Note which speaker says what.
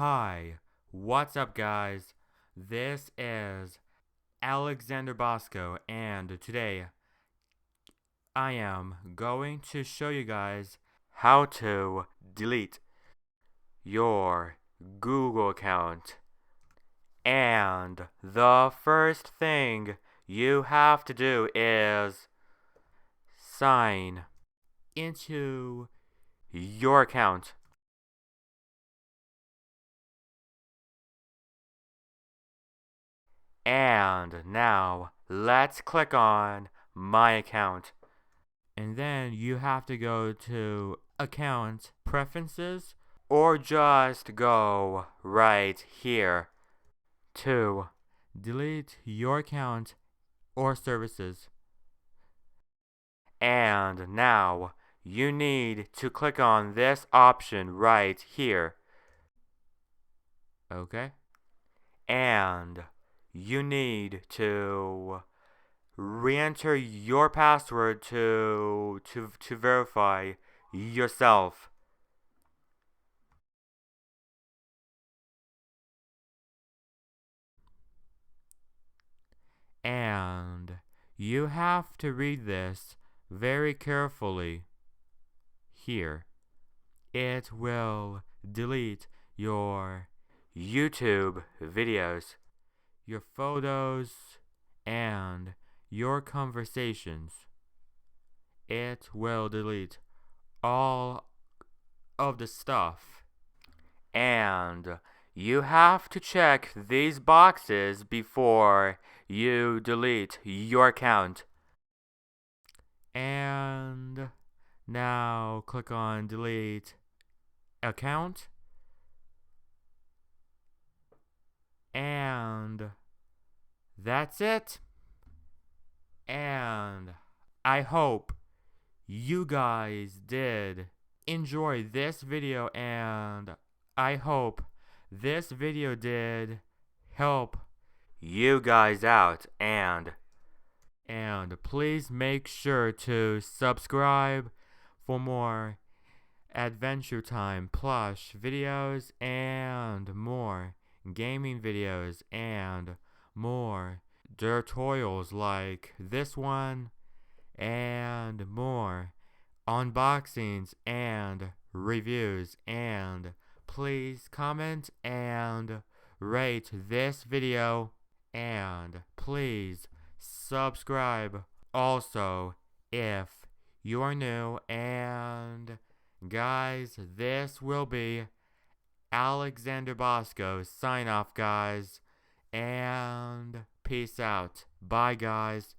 Speaker 1: Hi, what's up guys? This is Alexander Bosko, and today I am going to show you guys how to delete your Google account. And the first thing you have to do is sign into your account. And now let's click on my account. And then you have to go to account preferences or just go right here to delete your account or services. And now you need to click on this option right here. Okay? And you need to re-enter your password to verify yourself. And you have to read this very carefully. Here, it will delete your YouTube videos, your photos, and your conversations. It will delete all of the stuff. And you have to check these boxes before you delete your account. And now click on delete account. And that's it. And I hope you guys did enjoy this video, and I hope this video did help you guys out, and please make sure to subscribe for more Adventure Time plush videos and more gaming videos and more tutorials like this one and more unboxings and reviews. And please comment and rate this video, and please subscribe also if you are new. And guys, this will be Alexander Bosko sign off, guys, and peace out. Bye guys.